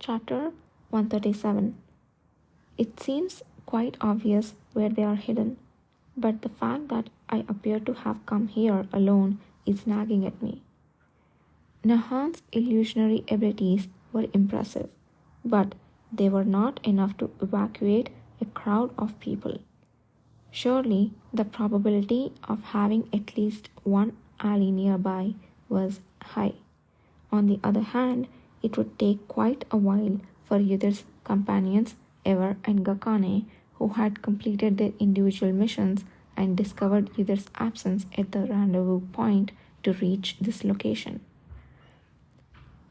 Chapter 137. It seems quite obvious where they are hidden, but the fact that I appear to have come here alone is nagging at me. Nahan's illusionary abilities were impressive, but they were not enough to evacuate a crowd of people. Surely the probability of having at least one ally nearby was high. On the other hand, it would take quite a while for Yudhir's companions, Ever and Gakane, who had completed their individual missions and discovered Yudhir's absence at the rendezvous point, to reach this location.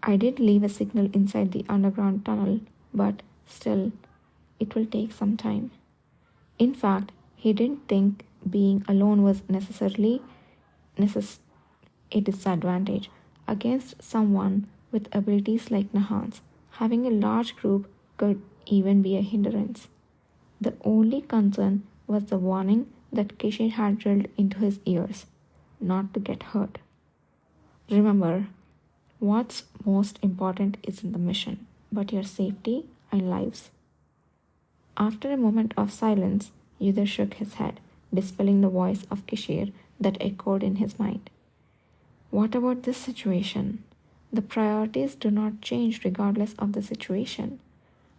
I did leave a signal inside the underground tunnel, but still, it will take some time. In fact, he didn't think being alone was necessarily a disadvantage. Against someone with abilities like Nahan's, having a large group could even be a hindrance. The only concern was the warning that Kishir had drilled into his ears, not to get hurt. Remember, what's most important isn't the mission, but your safety and lives. After a moment of silence, Yudhir shook his head, dispelling the voice of Kishir that echoed in his mind. What about this situation? The priorities do not change regardless of the situation.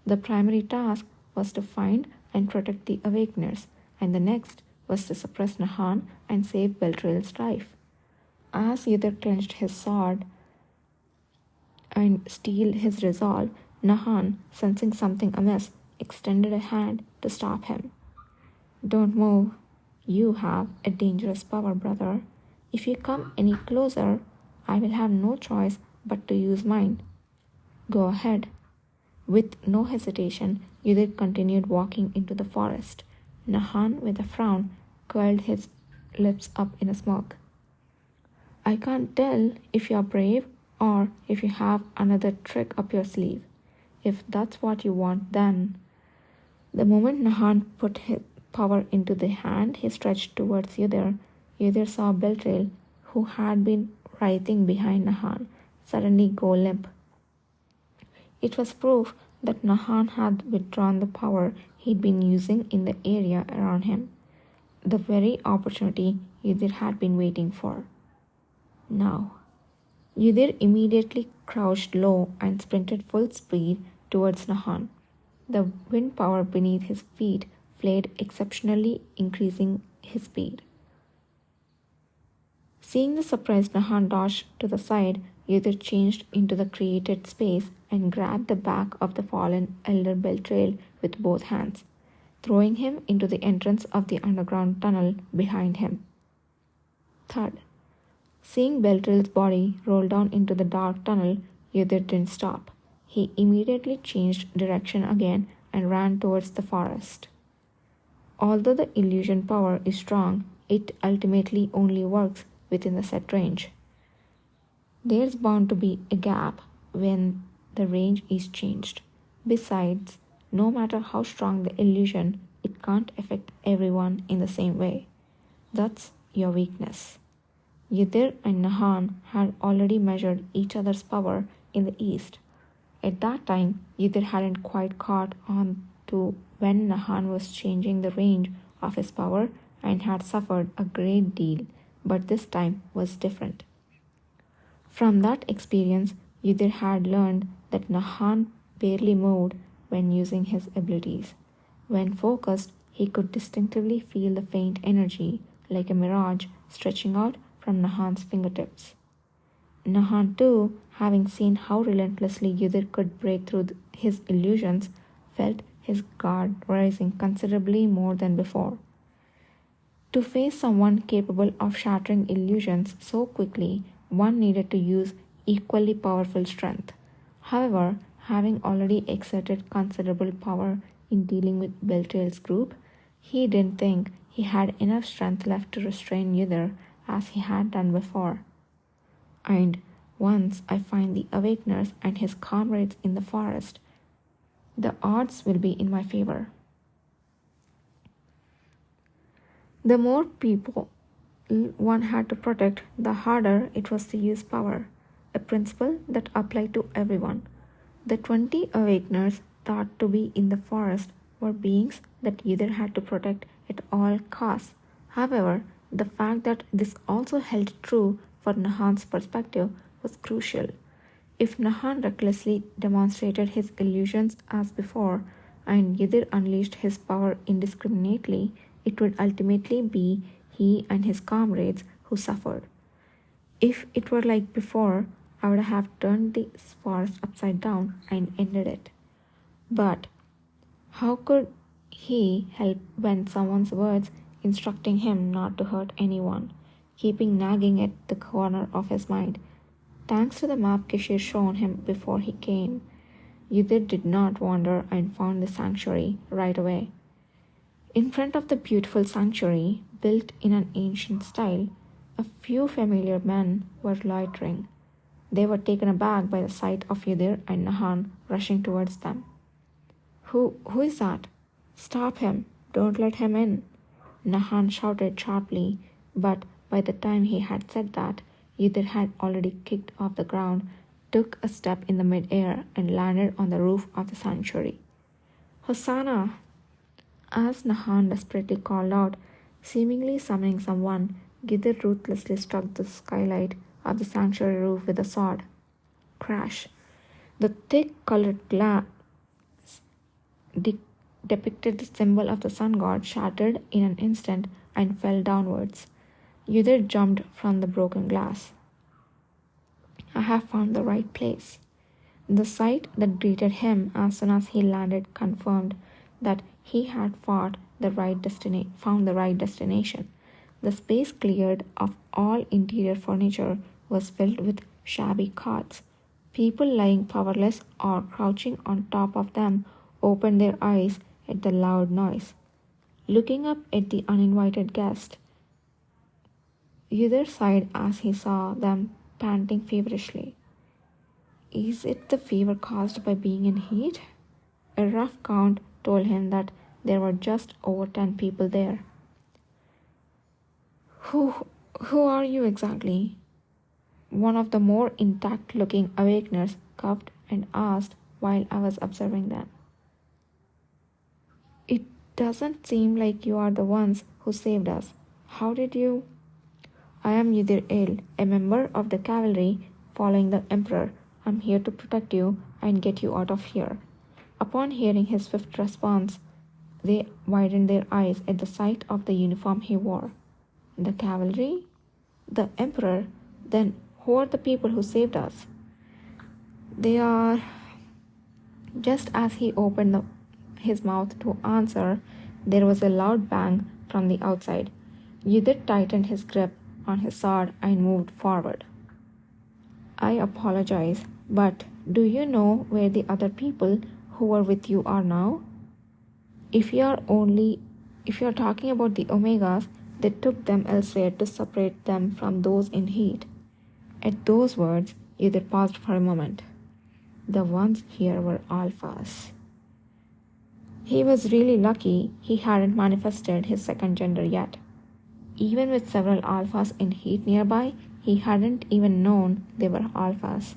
The primary task was to find and protect the Awakeners, and the next was to suppress Nahan and save Beltrail's life. As Yudhir clenched his sword and steeled his resolve, Nahan, sensing something amiss, extended a hand to stop him. Don't move. You have a dangerous power, brother. If you come any closer, I will have no choice but to use mine. Go ahead. With no hesitation, Yudhir continued walking into the forest. Nahan, with a frown, curled his lips up in a smirk. I can't tell if you're brave or if you have another trick up your sleeve. If that's what you want, then. The moment Nahan put his power into the hand he stretched towards Yudhir, Yudhir saw Beltrail, who had been writhing behind Nahan, suddenly go limp. It was proof that Nahan had withdrawn the power he'd been using in the area around him, the very opportunity Yudhir had been waiting for. Now, Yudhir immediately crouched low and sprinted full speed towards Nahan. The wind power beneath his feet flared exceptionally, increasing his speed. Seeing the surprised Nahan dodge to the side, Yudhir changed into the created space and grabbed the back of the fallen elder Beltrail with both hands, throwing him into the entrance of the underground tunnel behind him. Thud. Seeing Beltrail's body roll down into the dark tunnel, Yudhir didn't stop. He immediately changed direction again and ran towards the forest. Although the illusion power is strong, it ultimately only works within the set range. There's bound to be a gap when the range is changed. Besides, no matter how strong the illusion, it can't affect everyone in the same way. That's your weakness. Yudhir and Nahan had already measured each other's power in the east. At that time, Yudhir hadn't quite caught on to when Nahan was changing the range of his power and had suffered a great deal, but this time was different. From that experience, Yudhir had learned that Nahan barely moved when using his abilities. When focused, he could distinctively feel the faint energy, like a mirage, stretching out from Nahan's fingertips. Nahan too, having seen how relentlessly Yudhir could break through his illusions, felt his guard rising considerably more than before. To face someone capable of shattering illusions so quickly, one needed to use equally powerful strength. However, having already exerted considerable power in dealing with Beltrail's group, he didn't think he had enough strength left to restrain Yudhir as he had done before. And once I find the Awakeners and his comrades in the forest, the odds will be in my favor. The more people one had to protect, the harder it was to use power, a principle that applied to everyone. The 20 awakeners thought to be in the forest were beings that Ydir had to protect at all costs. However, the fact that this also held true for Nahan's perspective was crucial. If Nahan recklessly demonstrated his illusions as before, and Ydir unleashed his power indiscriminately, it would ultimately be he and his comrades who suffered. If it were like before, I would have turned the forest upside down and ended it. But how could he help when someone's words instructing him not to hurt anyone, keeping nagging at the corner of his mind? Thanks to the map Kishir shown him before he came, Ydir did not wander and found the sanctuary right away. In front of the beautiful sanctuary, built in an ancient style, a few familiar men were loitering. They were taken aback by the sight of Ydir and Nahan rushing towards them. Who is that? Stop him! Don't let him in! Nahan shouted sharply, but by the time he had said that, Ydir had already kicked off the ground, took a step in the mid-air, and landed on the roof of the sanctuary. Hosanna! As Nahan desperately called out, seemingly summoning someone, Ydir ruthlessly struck the skylight of the sanctuary roof with a sword. Crash! The thick colored glass depicted the symbol of the sun god shattered in an instant and fell downwards. Ydir jumped from the broken glass. I have found the right place. The sight that greeted him as soon as he landed confirmed that he had found the right destination. The space cleared of all interior furniture was filled with shabby cots. People lying powerless or crouching on top of them opened their eyes at the loud noise. Looking up at the uninvited guest, Ydir sighed as he saw them panting feverishly. Is it the fever caused by being in heat? A rough count told him that there were just over 10 people there. Who are you exactly? One of the more intact-looking awakeners coughed and asked while I was observing them. It doesn't seem like you are the ones who saved us. How did you? I am Ydir El, a member of the cavalry following the Emperor. I'm here to protect you and get you out of here. Upon hearing his swift response, they widened their eyes at the sight of the uniform he wore. The cavalry? The Emperor? Then who are the people who saved us? They are... Just as he opened his mouth to answer, there was a loud bang from the outside. Ydir tightened his grip on his sword and moved forward. I apologize, but do you know where the other people who were with you are now? If you are talking about the Omegas, they took them elsewhere to separate them from those in heat. At those words, Ydir paused for a moment. The ones here were alphas. He was really lucky he hadn't manifested his second gender yet. Even with several alphas in heat nearby, he hadn't even known they were alphas.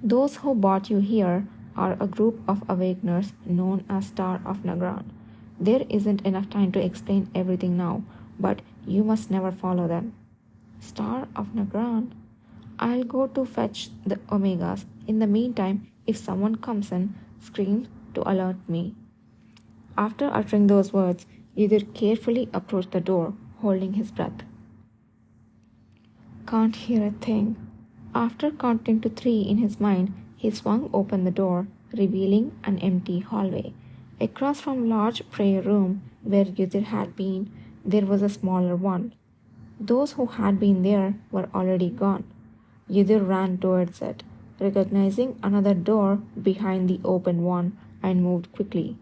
Those who brought you here are a group of awakeners known as Star of Nagran. There isn't enough time to explain everything now, but you must never follow them. Star of Nagran? I'll go to fetch the Omegas. In the meantime, if someone comes in, scream to alert me. After uttering those words, Ydir carefully approached the door, holding his breath. Can't hear a thing. After counting to 3 in his mind, he swung open the door, revealing an empty hallway. Across from large prayer room where Ydir had been, there was a smaller one. Those who had been there were already gone. Ydir ran towards it, recognizing another door behind the open one, and moved quickly.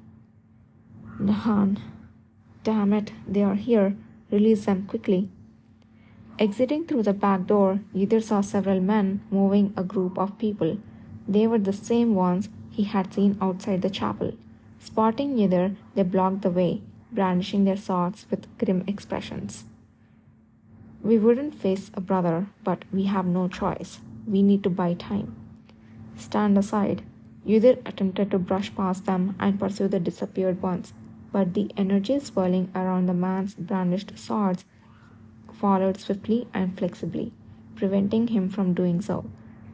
Nahan. Damn it, they are here. Release them quickly. Exiting through the back door, Ydir saw several men moving a group of people. They were the same ones he had seen outside the chapel. Spotting Ydir, they blocked the way, brandishing their swords with grim expressions. We wouldn't face a brother, but we have no choice. We need to buy time. Stand aside. Yudhir attempted to brush past them and pursue the disappeared ones, but the energy swirling around the man's brandished swords followed swiftly and flexibly, preventing him from doing so.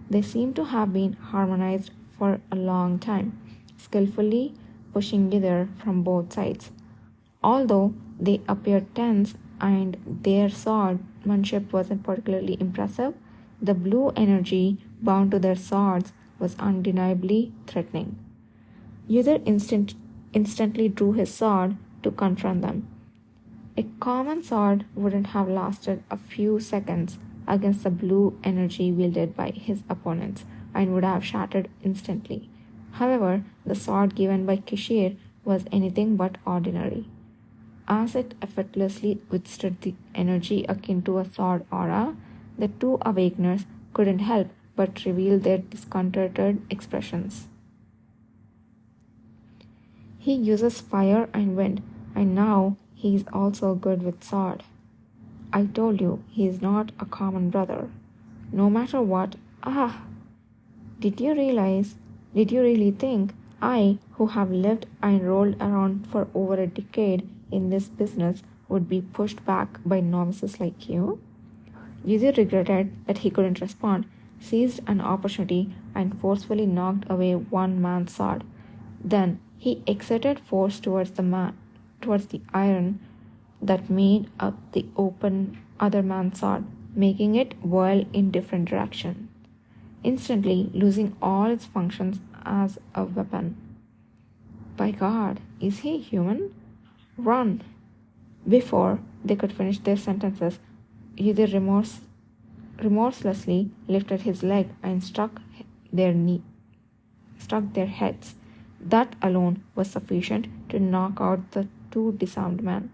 They seemed to have been harmonized for a long time, skillfully pushing Yudhir from both sides. Although they appeared tense and their swordsmanship wasn't particularly impressive, the blue energy bound to their swords was undeniably threatening. Yudhir instantly drew his sword to confront them. A common sword wouldn't have lasted a few seconds against the blue energy wielded by his opponents and would have shattered instantly. However, the sword given by Kishir was anything but ordinary. As it effortlessly withstood the energy akin to a sword aura, the two awakeners couldn't help but reveal their disconcerted expressions. He uses fire and wind, and now he is also good with sword. I told you he is not a common brother. No matter what, did you really think I, who have lived and rolled around for over a decade in this business, would be pushed back by novices like you? Yudhir regretted that he couldn't respond, seized an opportunity, and forcefully knocked away one man's sword. Then he exerted force towards the iron that made up the open other man's sword, making it whirl in different direction, instantly losing all its functions as a weapon. By God, is he human? Run! Before they could finish their sentences, Yudhir remorselessly lifted his leg and struck their heads. That alone was sufficient to knock out the two disarmed men.